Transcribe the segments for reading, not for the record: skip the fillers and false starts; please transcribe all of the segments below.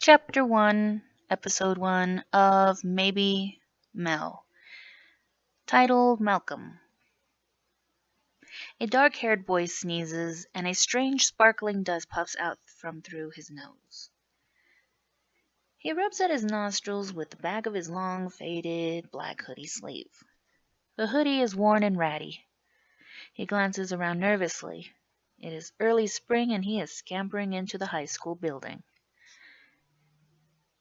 Chapter 1, Episode 1 of Maybe Mel, titled Malcolm. A dark-haired boy sneezes, and a strange sparkling dust puffs out from through his nose. He rubs at his nostrils with the back of his long, faded, black hoodie sleeve. The hoodie is worn and ratty. He glances around nervously. It is early spring, and he is scampering into the high school building.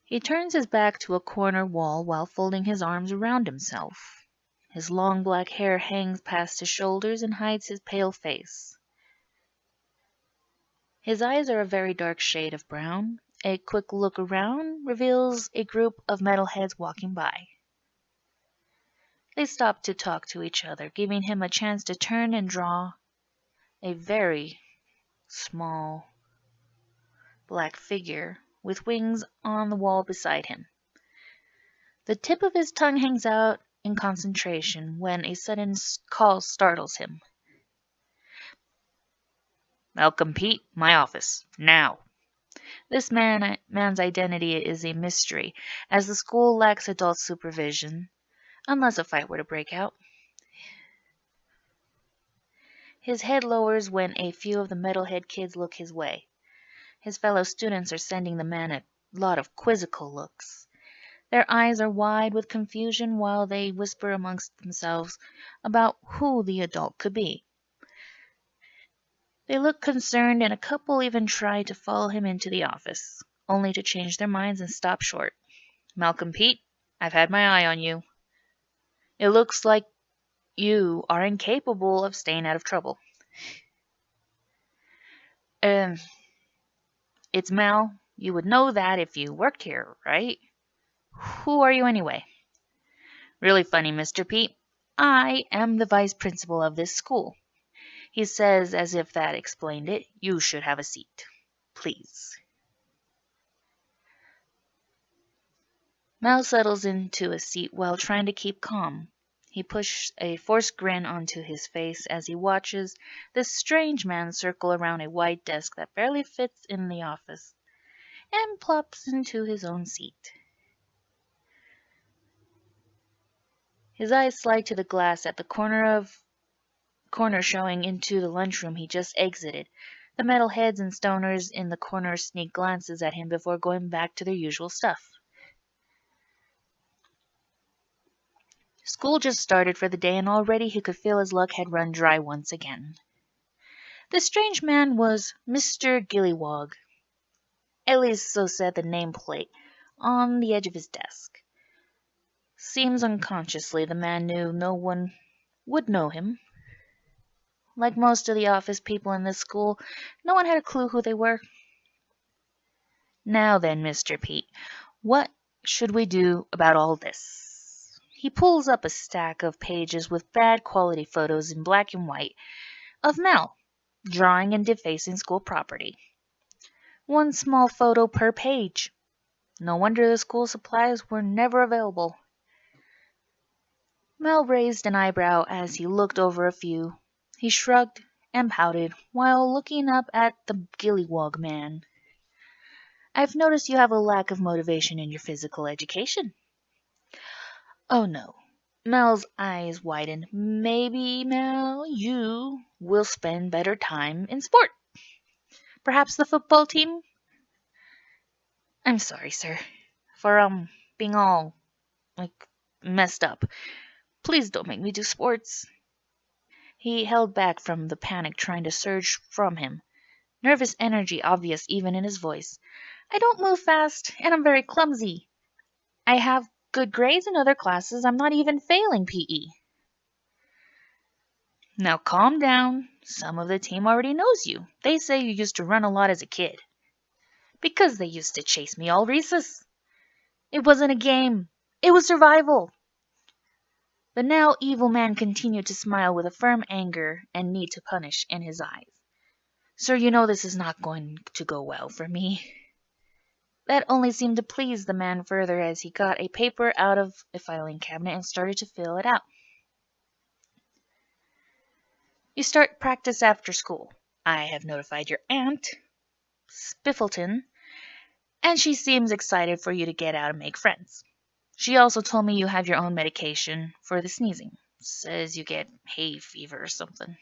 He turns his back to a corner wall while folding his arms around himself. His long black hair hangs past his shoulders and hides his pale face. His eyes are a very dark shade of brown. A quick look around reveals a group of metalheads walking by. They stop to talk to each other, giving him a chance to turn and draw a very small black figure with wings on the wall beside him. The tip of his tongue hangs out in concentration when a sudden call startles him. "Malcolm Pete, my office, now." This man's identity is a mystery, as the school lacks adult supervision, unless a fight were to break out. His head lowers when a few of the metalhead kids look his way. His fellow students are sending the man a lot of quizzical looks. Their eyes are wide with confusion while they whisper amongst themselves about who the adult could be. They look concerned, and a couple even try to follow him into the office, only to change their minds and stop short. "Malcolm Pete, I've had my eye on you. It looks like you are incapable of staying out of trouble." Um, it's Mal. You would know that if you worked here, right? Who are you anyway?" "Really funny, Mr. Pete. I am the vice principal of this school." He says as if that explained it. "You should have a seat, please." Mal settles into a seat while trying to keep calm. He pushes a forced grin onto his face as he watches this strange man circle around a white desk that barely fits in the office, and plops into his own seat. His eyes slide to the glass at the corner showing into the lunchroom he just exited. The metalheads and stoners in the corner sneak glances at him before going back to their usual stuff. School just started for the day, and already he could feel his luck had run dry once again. The strange man was Mr. Gillywog. At least so said the nameplate on the edge of his desk. Seems unconsciously the man knew no one would know him. Like most of the office people in this school, no one had a clue who they were. "Now then, Mr. Pete, what should we do about all this?" He pulls up a stack of pages with bad quality photos in black and white of Mel, drawing and defacing school property. One small photo per page. No wonder the school supplies were never available. Mel raised an eyebrow as he looked over a few. He shrugged and pouted while looking up at the Gillywog man. "I've noticed you have a lack of motivation in your physical education." "Oh no." Mel's eyes widened. "Maybe, Mel, you will spend better time in sport. Perhaps the football team?" "I'm sorry, sir, for being all like messed up. Please don't make me do sports." He held back from the panic trying to surge from him, nervous energy obvious even in his voice. "I don't move fast, and I'm very clumsy. I have good grades in other classes. I'm not even failing PE." "Now calm down. Some of the team already knows you. They say you used to run a lot as a kid." "Because they used to chase me all recess. It wasn't a game. It was survival." The now evil man continued to smile with a firm anger and need to punish in his eyes. "Sir, you know this is not going to go well for me." That only seemed to please the man further as he got a paper out of a filing cabinet and started to fill it out. "You start practice after school. I have notified your aunt, Spiffleton, And she seems excited for you to get out and make friends. She also told me you have your own medication for the sneezing. Says you get hay fever or something.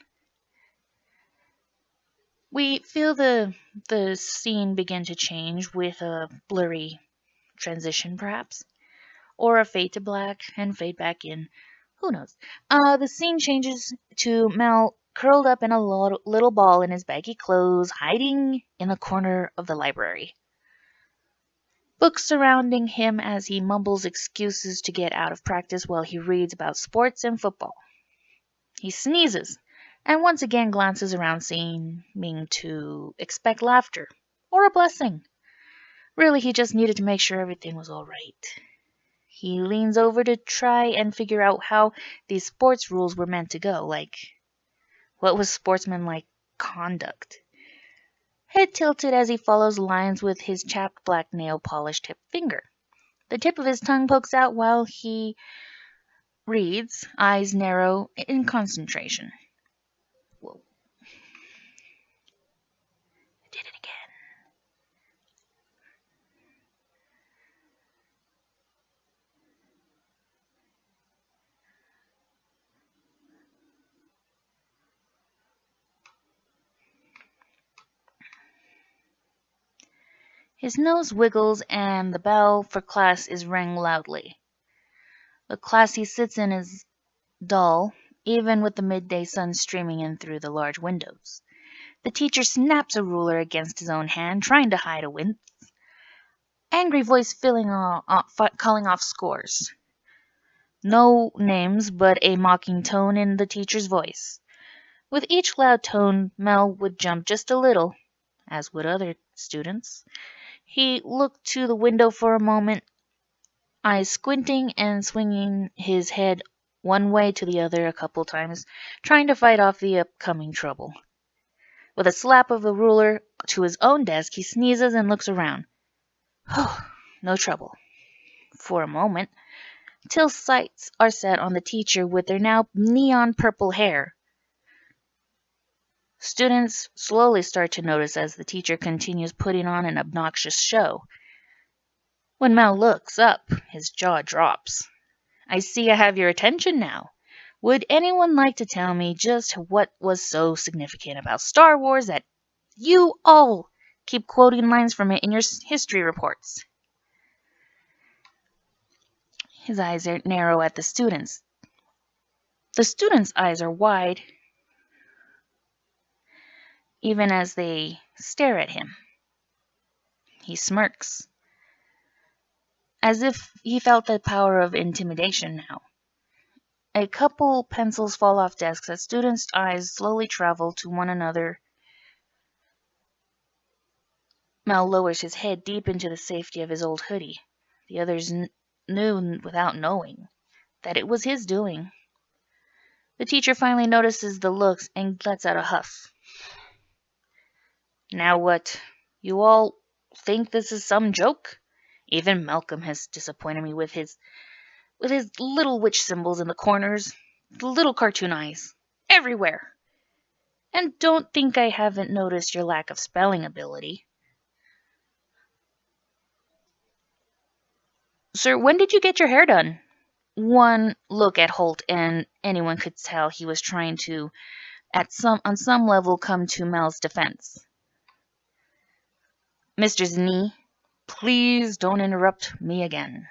We feel the scene begin to change with a blurry transition, perhaps, or a fade to black and fade back in. Who knows? The scene changes to Mel curled up in a little ball in his baggy clothes, hiding in the corner of the library. Books surrounding him as he mumbles excuses to get out of practice while he reads about sports and football. He sneezes and once again glances around, seeming to expect laughter or a blessing. Really, he just needed to make sure everything was all right. He leans over to try and figure out how these sports rules were meant to go, like what was sportsmanlike conduct. Head tilted as he follows lines with his chapped black nail polish tipped finger. The tip of his tongue pokes out while he reads, eyes narrow in concentration. Whoa, I did it again. His nose wiggles and the bell for class is rang loudly. The class he sits in is dull, even with the midday sun streaming in through the large windows. The teacher snaps a ruler against his own hand, trying to hide a wince. Angry voice calling off scores. No names, but a mocking tone in the teacher's voice. With each loud tone, Mel would jump just a little, as would other students. He looked to the window for a moment, eyes squinting and swinging his head one way to the other a couple times, trying to fight off the upcoming trouble. With a slap of the ruler to his own desk, he sneezes and looks around. No trouble. For a moment, till sights are set on the teacher with their now neon purple hair. Students slowly start to notice as the teacher continues putting on an obnoxious show. When Mal looks up, his jaw drops. I see I have your attention now. Would anyone like to tell me just what was so significant about Star Wars that you all keep quoting lines from it in your history reports? His eyes are narrow at the students. The students' eyes are wide, even as they stare at him. He smirks, as if he felt the power of intimidation now. A couple pencils fall off desks as students' eyes slowly travel to one another. Mal lowers his head deep into the safety of his old hoodie. The others knew without knowing that it was his doing. The teacher finally notices the looks and lets out a huff. Now what? You all think this is some joke? Even Malcolm has disappointed me with his little witch symbols in the corners, the little cartoon eyes, everywhere. And don't think I haven't noticed your lack of spelling ability. Sir, when did you get your hair done? One look at Holt and anyone could tell he was trying to, on some level, come to Mel's defense. Mr. Zni, please don't interrupt me again.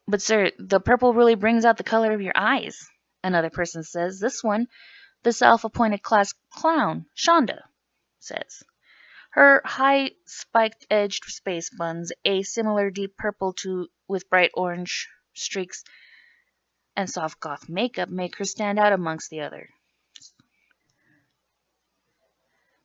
But sir, the purple really brings out the color of your eyes, another person says. This one, the self-appointed class clown, Shonda, says. Her high spiked-edged space buns, a similar deep purple with bright orange streaks, and soft goth makeup make her stand out amongst the others.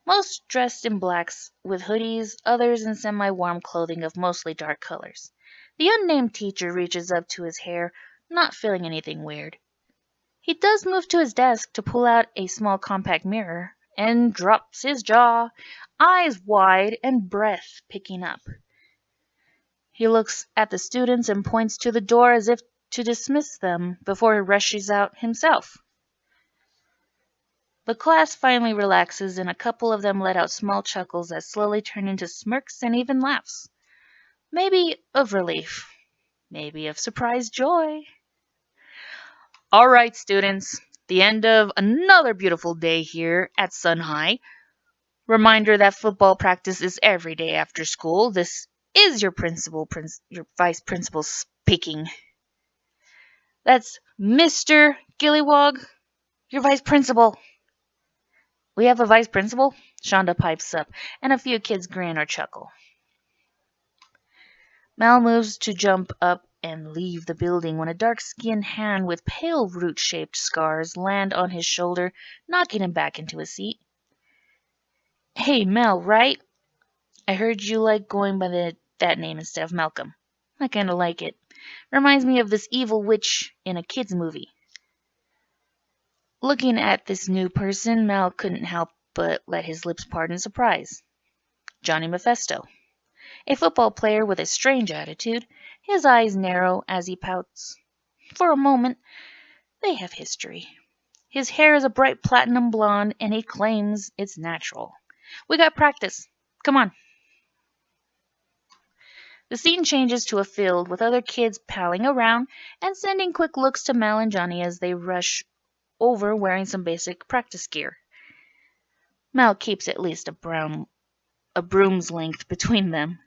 Most dressed in blacks with hoodies, others in semi-warm clothing of mostly dark colors. The unnamed teacher reaches up to his hair, not feeling anything weird. He does move to his desk to pull out a small compact mirror and drops his jaw, eyes wide and breath picking up. He looks at the students and points to the door as if to dismiss them before he rushes out himself. The class finally relaxes, and a couple of them let out small chuckles that slowly turn into smirks and even laughs. Maybe of relief, maybe of surprised joy. All right, students, the end of another beautiful day here at Sun High. Reminder that football practice is every day after school. This is your your vice principal speaking. That's Mr. Gillywog, your vice principal. We have a vice principal? Shonda pipes up, and a few kids grin or chuckle. Mal moves to jump up and leave the building when a dark-skinned hand with pale root-shaped scars land on his shoulder, knocking him back into his seat. Hey, Mel, right? I heard you like going by that name instead of Malcolm. I kinda like it. Reminds me of this evil witch in a kids movie. Looking at this new person, Mal couldn't help but let his lips part in surprise. Johnny Mephisto. A football player with a strange attitude, his eyes narrow as he pouts. For a moment, they have history. His hair is a bright platinum blonde, and he claims it's natural. We got practice. Come on. The scene changes to a field with other kids palling around and sending quick looks to Mel and Johnny as they rush over wearing some basic practice gear. Mel keeps at least a broom's length between them.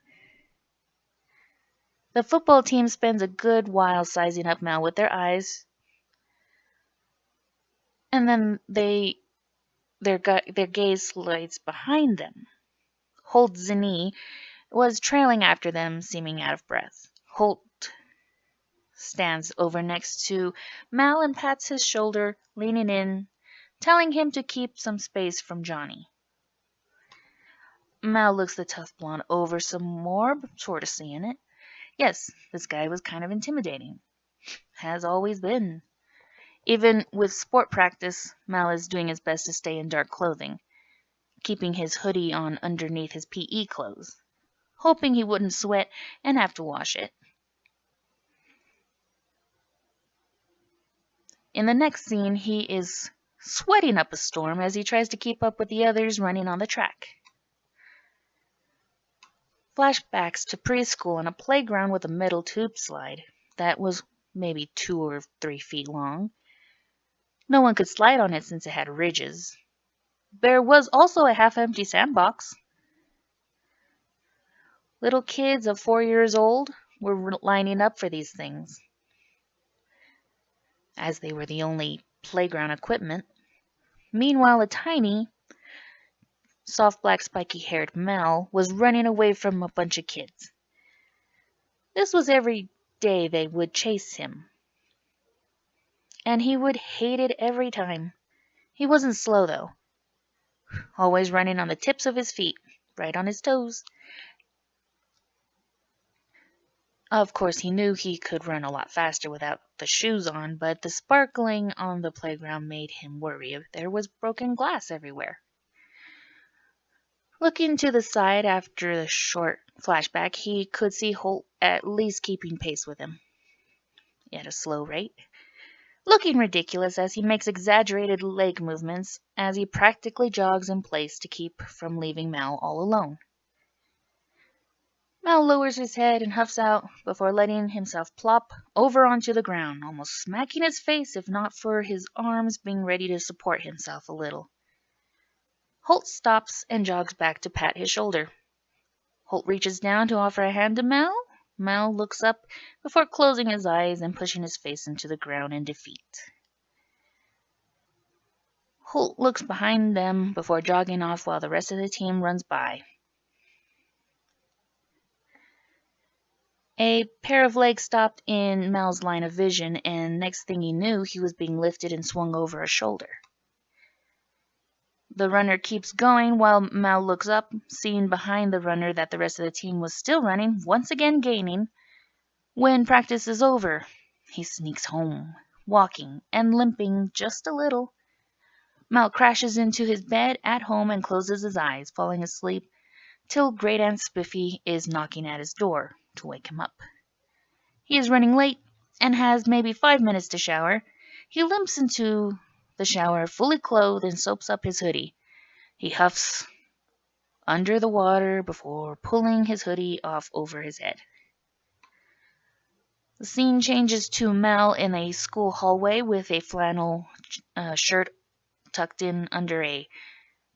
The football team spends a good while sizing up Mel with their eyes, and then their gaze slides behind them. Holt Zinni was trailing after them, seeming out of breath. Holt stands over next to Mal and pats his shoulder, leaning in, telling him to keep some space from Johnny. Mal looks the tough blonde over some more, sort of seeing it. Yes, this guy was kind of intimidating. Has always been. Even with sport practice, Mal is doing his best to stay in dark clothing, keeping his hoodie on underneath his PE clothes, hoping he wouldn't sweat and have to wash it. In the next scene, he is sweating up a storm as he tries to keep up with the others running on the track. Flashbacks to preschool and a playground with a metal tube slide that was maybe 2 or 3 feet long. No one could slide on it since it had ridges. There was also a half-empty sandbox. Little kids of 4 years old were lining up for these things, as they were the only playground equipment. Meanwhile, a tiny, soft black spiky-haired Mel was running away from a bunch of kids. This was every day they would chase him, and he would hate it every time. He wasn't slow, though, always running on the tips of his feet, right on his toes. Of course, he knew he could run a lot faster without the shoes on, but the sparkling on the playground made him worry. There was broken glass everywhere. Looking to the side after the short flashback, he could see Holt at least keeping pace with him, at a slow rate, looking ridiculous as he makes exaggerated leg movements as he practically jogs in place to keep from leaving Mal all alone. Mal lowers his head and huffs out before letting himself plop over onto the ground, almost smacking his face if not for his arms being ready to support himself a little. Holt stops and jogs back to pat his shoulder. Holt reaches down to offer a hand to Mal. Mal looks up before closing his eyes and pushing his face into the ground in defeat. Holt looks behind them before jogging off while the rest of the team runs by. A pair of legs stopped in Mal's line of vision, and next thing he knew, he was being lifted and swung over a shoulder. The runner keeps going while Mal looks up, seeing behind the runner that the rest of the team was still running, once again gaining. When practice is over, he sneaks home, walking and limping just a little. Mal crashes into his bed at home and closes his eyes, falling asleep till Great Aunt Spiffy is knocking at his door to wake him up. He is running late and has maybe 5 minutes to shower. He limps into the shower, fully clothed, and soaps up his hoodie. He huffs under the water before pulling his hoodie off over his head. The scene changes to Mel in a school hallway with a flannel shirt tucked in under a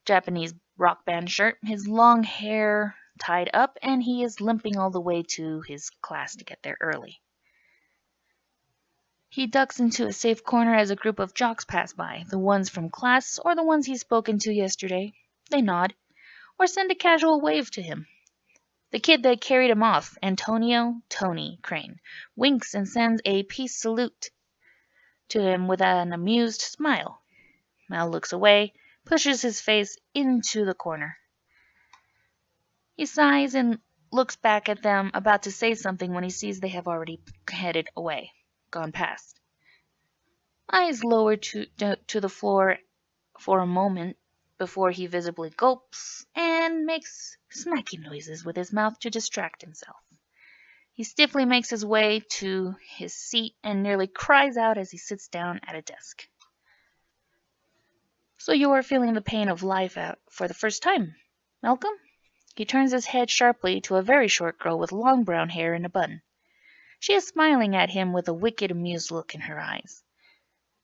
Japanese rock band shirt, his long hair tied up, and he is limping all the way to his class to get there early. He ducks into a safe corner as a group of jocks pass by, the ones from class or the ones he's spoken to yesterday. They nod, or send a casual wave to him. The kid that carried him off, Antonio Tony Crane, winks and sends a peace salute to him with an amused smile. Mal looks away, pushes his face into the corner. He sighs and looks back at them, about to say something when he sees they have already headed away, gone past. Eyes lowered to the floor for a moment before he visibly gulps and makes smacking noises with his mouth to distract himself. He stiffly makes his way to his seat and nearly cries out as he sits down at a desk. So you are feeling the pain of life out for the first time, Malcolm? He turns his head sharply to a very short girl with long brown hair in a bun. She is smiling at him with a wicked amused look in her eyes.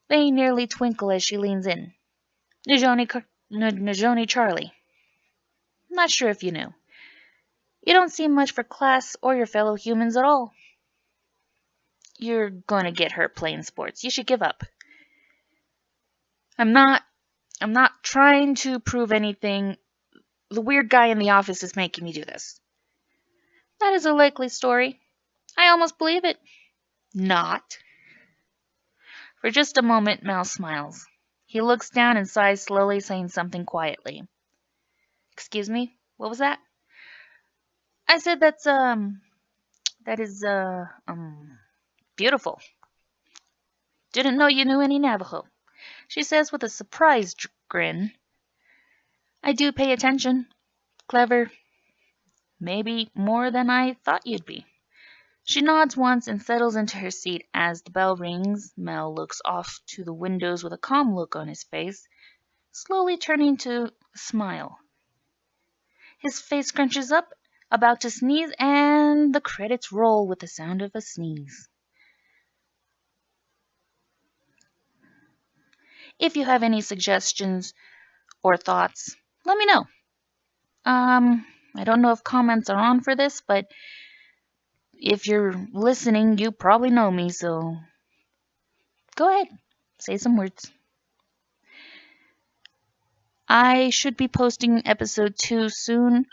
They nearly twinkle as she leans in. Najoni Charlie. Not sure if you knew. You don't seem much for class or your fellow humans at all. You're going to get hurt playing sports. You should give up. I'm not trying to prove anything. The weird guy in the office is making me do this. That is a likely story. I almost believe it. Not. For just a moment, Mal smiles. He looks down and sighs slowly, saying something quietly. Excuse me? What was that? I said that is, beautiful. Didn't know you knew any Navajo, she says with a surprised grin. I do pay attention. Clever. Maybe more than I thought you'd be. She nods once and settles into her seat as the bell rings. Mel looks off to the windows with a calm look on his face, slowly turning to smile. His face scrunches up, about to sneeze, and the credits roll with the sound of a sneeze. If you have any suggestions or thoughts, let me know. I don't know if comments are on for this, but if you're listening, you probably know me, so go ahead, say some words. I should be posting episode 2 soon,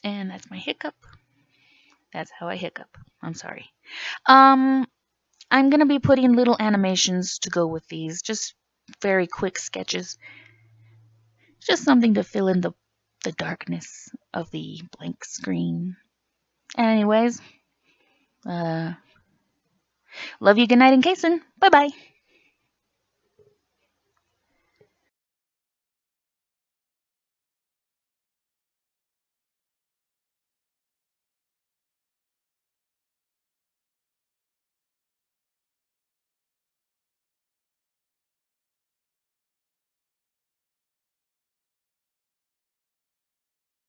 and that's my hiccup. That's how I hiccup. I'm sorry. I'm gonna be putting little animations to go with these, just very quick sketches. Just something to fill in the darkness of the blank screen. Anyways, love you, good night, and Kason. Bye bye.